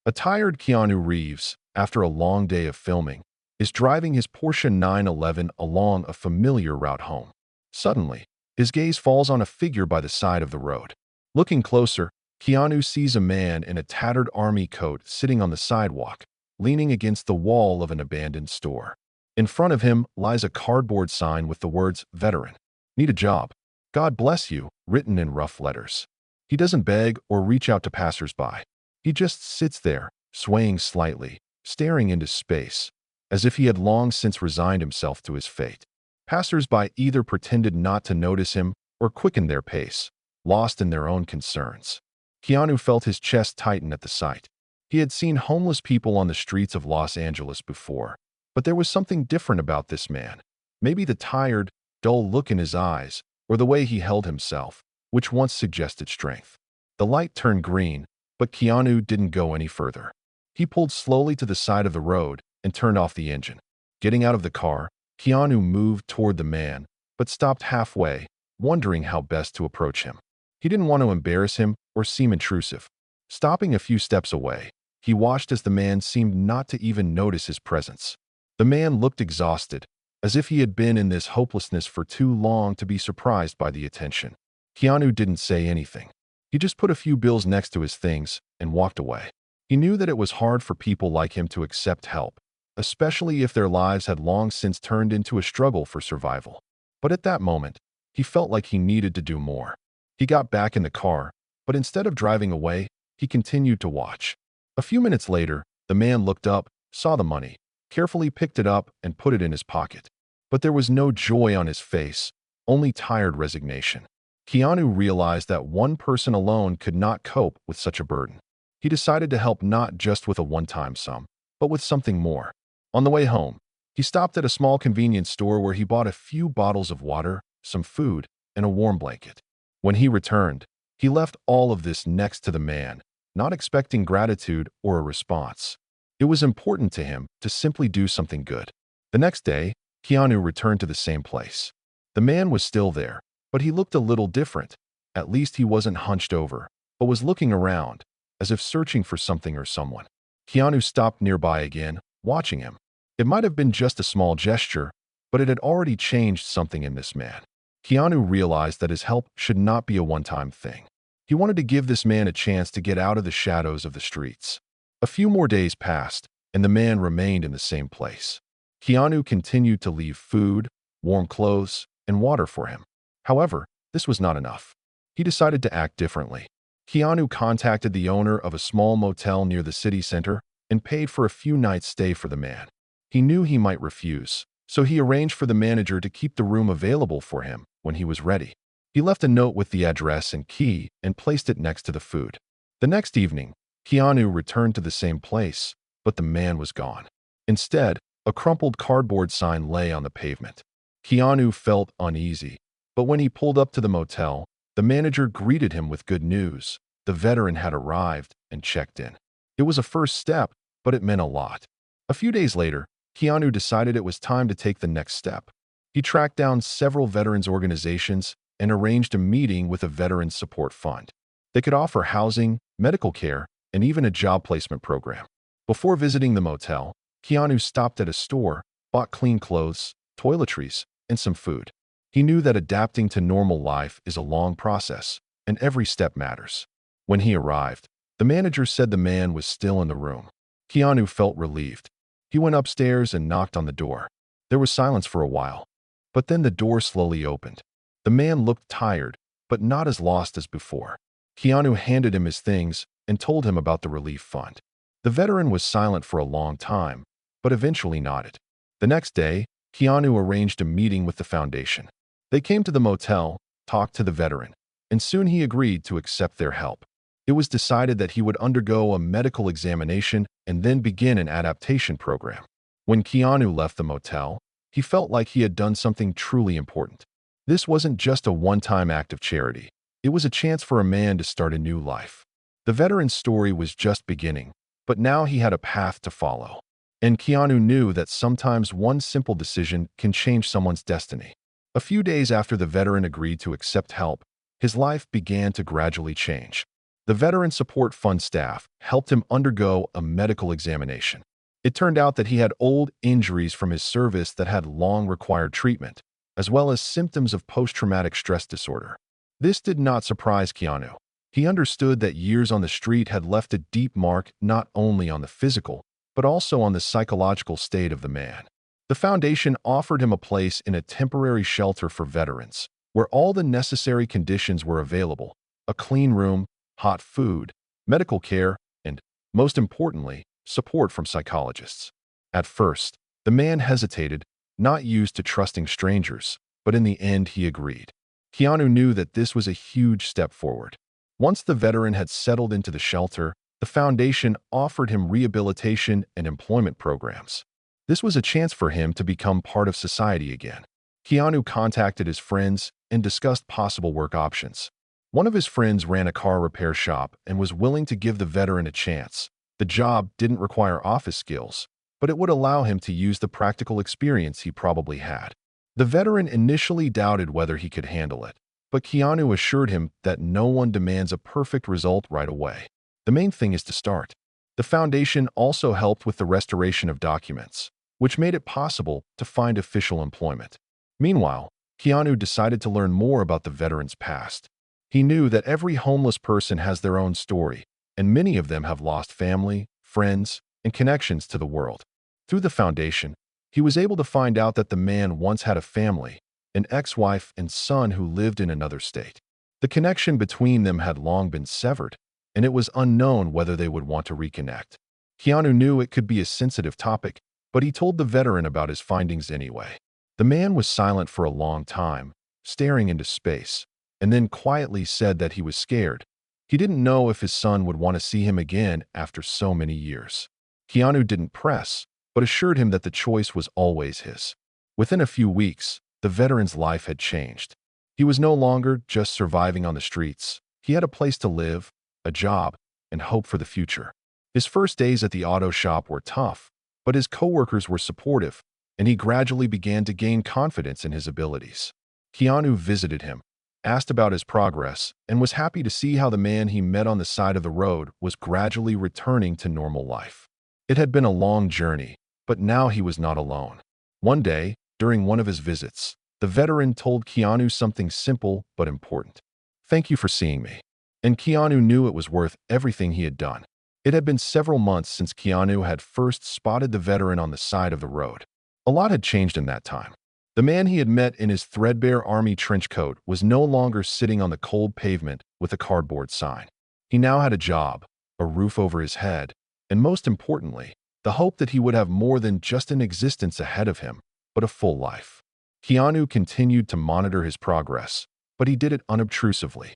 A tired Keanu Reeves, after a long day of filming, is driving his Porsche 911 along a familiar route home. Suddenly, his gaze falls on a figure by the side of the road. Looking closer, Keanu sees a man in a tattered army coat sitting on the sidewalk, leaning against the wall of an abandoned store. In front of him lies a cardboard sign with the words "Veteran. Need a job. God bless you," written in rough letters. He doesn't beg or reach out to passersby. He just sits there, swaying slightly, staring into space, as if he had long since resigned himself to his fate. Passersby either pretended not to notice him or quickened their pace, lost in their own concerns. Keanu felt his chest tighten at the sight. He had seen homeless people on the streets of Los Angeles before, but there was something different about this man. Maybe the tired, dull look in his eyes, or the way he held himself, which once suggested strength. The light turned green, but Keanu didn't go any further. He pulled slowly to the side of the road and turned off the engine. Getting out of the car, Keanu moved toward the man, but stopped halfway, wondering how best to approach him. He didn't want to embarrass him or seem intrusive. Stopping a few steps away, he watched as the man seemed not to even notice his presence. The man looked exhausted, as if he had been in this hopelessness for too long to be surprised by the attention. Keanu didn't say anything. He just put a few bills next to his things and walked away. He knew that it was hard for people like him to accept help, especially if their lives had long since turned into a struggle for survival. But at that moment, he felt like he needed to do more. He got back in the car, but instead of driving away, he continued to watch. A few minutes later, the man looked up, saw the money, carefully picked it up and put it in his pocket. But there was no joy on his face, only tired resignation. Keanu realized that one person alone could not cope with such a burden. He decided to help not just with a one-time sum, but with something more. On the way home, he stopped at a small convenience store where he bought a few bottles of water, some food, and a warm blanket. When he returned, he left all of this next to the man, not expecting gratitude or a response. It was important to him to simply do something good. The next day, Keanu returned to the same place. The man was still there, but he looked a little different. At least he wasn't hunched over, but was looking around, as if searching for something or someone. Keanu stopped nearby again, watching him. It might have been just a small gesture, but it had already changed something in this man. Keanu realized that his help should not be a one-time thing. He wanted to give this man a chance to get out of the shadows of the streets. A few more days passed, and the man remained in the same place. Keanu continued to leave food, warm clothes, and water for him. However, this was not enough. He decided to act differently. Keanu contacted the owner of a small motel near the city center and paid for a few nights' stay for the man. He knew he might refuse, so he arranged for the manager to keep the room available for him when he was ready. He left a note with the address and key and placed it next to the food. The next evening, Keanu returned to the same place, but the man was gone. Instead, a crumpled cardboard sign lay on the pavement. Keanu felt uneasy, but when he pulled up to the motel, the manager greeted him with good news. The veteran had arrived and checked in. It was a first step, but it meant a lot. A few days later, Keanu decided it was time to take the next step. He tracked down several veterans organizations and arranged a meeting with a veterans support fund. They could offer housing, medical care, and even a job placement program. Before visiting the motel, Keanu stopped at a store, bought clean clothes, toiletries, and some food. He knew that adapting to normal life is a long process, and every step matters. When he arrived, the manager said the man was still in the room. Keanu felt relieved. He went upstairs and knocked on the door. There was silence for a while, but then the door slowly opened. The man looked tired, but not as lost as before. Keanu handed him his things and told him about the relief fund. The veteran was silent for a long time, but eventually nodded. The next day, Keanu arranged a meeting with the foundation. They came to the motel, talked to the veteran, and soon he agreed to accept their help. It was decided that he would undergo a medical examination and then begin an adaptation program. When Keanu left the motel, he felt like he had done something truly important. This wasn't just a one-time act of charity. It was a chance for a man to start a new life. The veteran's story was just beginning, but now he had a path to follow. And Keanu knew that sometimes one simple decision can change someone's destiny. A few days after the veteran agreed to accept help, his life began to gradually change. The Veteran Support Fund staff helped him undergo a medical examination. It turned out that he had old injuries from his service that had long required treatment, as well as symptoms of post-traumatic stress disorder. This did not surprise Keanu. He understood that years on the street had left a deep mark not only on the physical, but also on the psychological state of the man. The foundation offered him a place in a temporary shelter for veterans, where all the necessary conditions were available: a clean room, hot food, medical care, and, most importantly, support from psychologists. At first, the man hesitated, not used to trusting strangers, but in the end he agreed. Keanu knew that this was a huge step forward. Once the veteran had settled into the shelter, the foundation offered him rehabilitation and employment programs. This was a chance for him to become part of society again. Keanu contacted his friends and discussed possible work options. One of his friends ran a car repair shop and was willing to give the veteran a chance. The job didn't require office skills, but it would allow him to use the practical experience he probably had. The veteran initially doubted whether he could handle it, but Keanu assured him that no one demands a perfect result right away. The main thing is to start. The foundation also helped with the restoration of documents, which made it possible to find official employment. Meanwhile, Keanu decided to learn more about the veteran's past. He knew that every homeless person has their own story, and many of them have lost family, friends, and connections to the world. Through the foundation, he was able to find out that the man once had a family, an ex-wife and son who lived in another state. The connection between them had long been severed, and it was unknown whether they would want to reconnect. Keanu knew it could be a sensitive topic, but he told the veteran about his findings anyway. The man was silent for a long time, staring into space, and then quietly said that he was scared. He didn't know if his son would want to see him again after so many years. Keanu didn't press, but assured him that the choice was always his. Within a few weeks, the veteran's life had changed. He was no longer just surviving on the streets. He had a place to live, a job, and hope for the future. His first days at the auto shop were tough, but his coworkers were supportive, and he gradually began to gain confidence in his abilities. Keanu visited him, asked about his progress, and was happy to see how the man he met on the side of the road was gradually returning to normal life. It had been a long journey, but now he was not alone. One day, during one of his visits, the veteran told Keanu something simple but important. "Thank you for seeing me." And Keanu knew it was worth everything he had done. It had been several months since Keanu had first spotted the veteran on the side of the road. A lot had changed in that time. The man he had met in his threadbare army trench coat was no longer sitting on the cold pavement with a cardboard sign. He now had a job, a roof over his head, and most importantly, the hope that he would have more than just an existence ahead of him, but a full life. Keanu continued to monitor his progress, but he did it unobtrusively.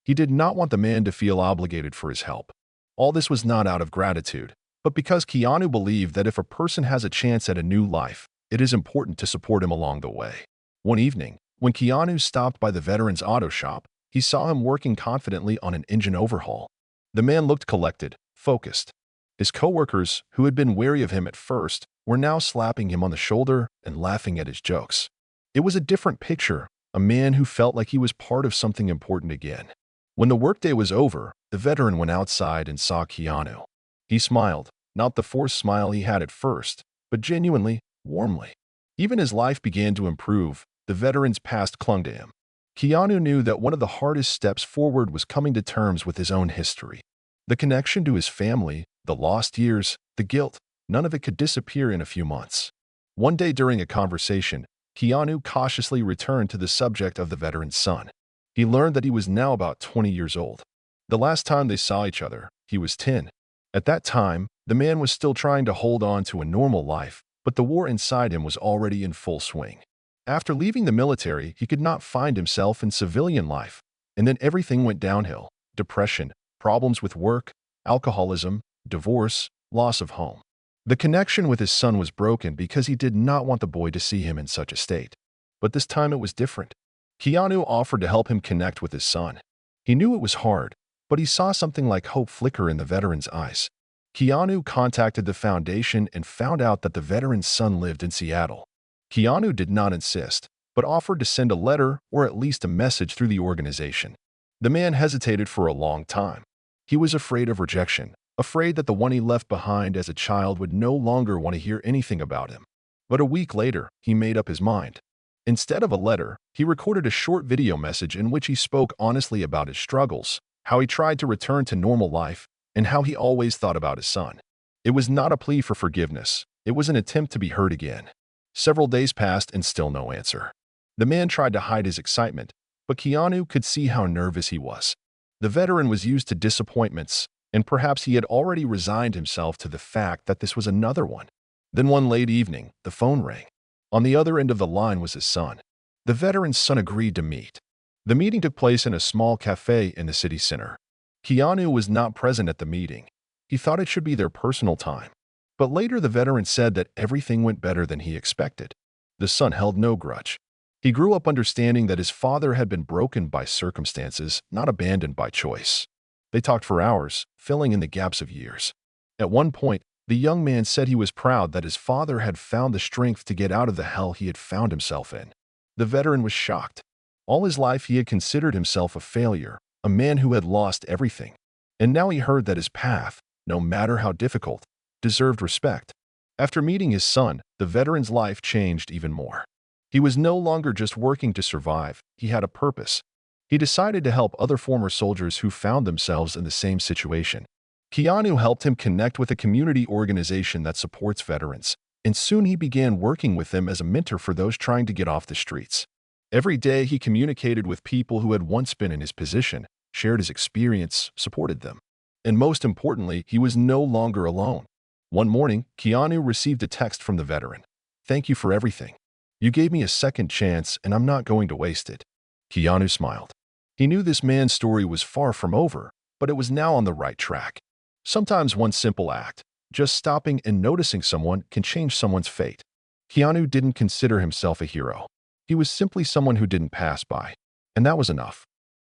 He did not want the man to feel obligated for his help. All this was not out of gratitude, but because Keanu believed that if a person has a chance at a new life, it is important to support him along the way. One evening, when Keanu stopped by the veteran's auto shop, he saw him working confidently on an engine overhaul. The man looked collected, focused. His coworkers, who had been wary of him at first, were now slapping him on the shoulder and laughing at his jokes. It was a different picture, a man who felt like he was part of something important again. When the workday was over, the veteran went outside and saw Keanu. He smiled, not the forced smile he had at first, but genuinely, warmly. Even as life began to improve, the veteran's past clung to him. Keanu knew that one of the hardest steps forward was coming to terms with his own history. The connection to his family, the lost years, the guilt, none of it could disappear in a few months. One day during a conversation, Keanu cautiously returned to the subject of the veteran's son. He learned that he was now about 20 years old. The last time they saw each other, he was 10. At that time, the man was still trying to hold on to a normal life, but the war inside him was already in full swing. After leaving the military, he could not find himself in civilian life, and then everything went downhill: depression, problems with work, alcoholism, divorce, loss of home. The connection with his son was broken because he did not want the boy to see him in such a state. But this time it was different. Keanu offered to help him connect with his son. He knew it was hard, but he saw something like hope flicker in the veteran's eyes. Keanu contacted the foundation and found out that the veteran's son lived in Seattle. Keanu did not insist, but offered to send a letter or at least a message through the organization. The man hesitated for a long time. He was afraid of rejection, afraid that the one he left behind as a child would no longer want to hear anything about him. But a week later, he made up his mind. Instead of a letter, he recorded a short video message in which he spoke honestly about his struggles, how he tried to return to normal life, and how he always thought about his son. It was not a plea for forgiveness. It was an attempt to be heard again. Several days passed and still no answer. The man tried to hide his excitement, but Keanu could see how nervous he was. The veteran was used to disappointments, and perhaps he had already resigned himself to the fact that this was another one. Then one late evening, the phone rang. On the other end of the line was his son. The veteran's son agreed to meet. The meeting took place in a small cafe in the city center. Keanu was not present at the meeting. He thought it should be their personal time. But later the veteran said that everything went better than he expected. The son held no grudge. He grew up understanding that his father had been broken by circumstances, not abandoned by choice. They talked for hours, filling in the gaps of years. At one point, the young man said he was proud that his father had found the strength to get out of the hell he had found himself in. The veteran was shocked. All his life he had considered himself a failure, a man who had lost everything. And now he heard that his path, no matter how difficult, deserved respect. After meeting his son, the veteran's life changed even more. He was no longer just working to survive, he had a purpose. He decided to help other former soldiers who found themselves in the same situation. Keanu helped him connect with a community organization that supports veterans, and soon he began working with them as a mentor for those trying to get off the streets. Every day he communicated with people who had once been in his position, shared his experience, supported them. And most importantly, he was no longer alone. One morning, Keanu received a text from the veteran. "Thank you for everything. You gave me a second chance, and I'm not going to waste it." Keanu smiled. He knew this man's story was far from over, but it was now on the right track. Sometimes one simple act, just stopping and noticing someone, can change someone's fate. Keanu didn't consider himself a hero. He was simply someone who didn't pass by. And that was enough.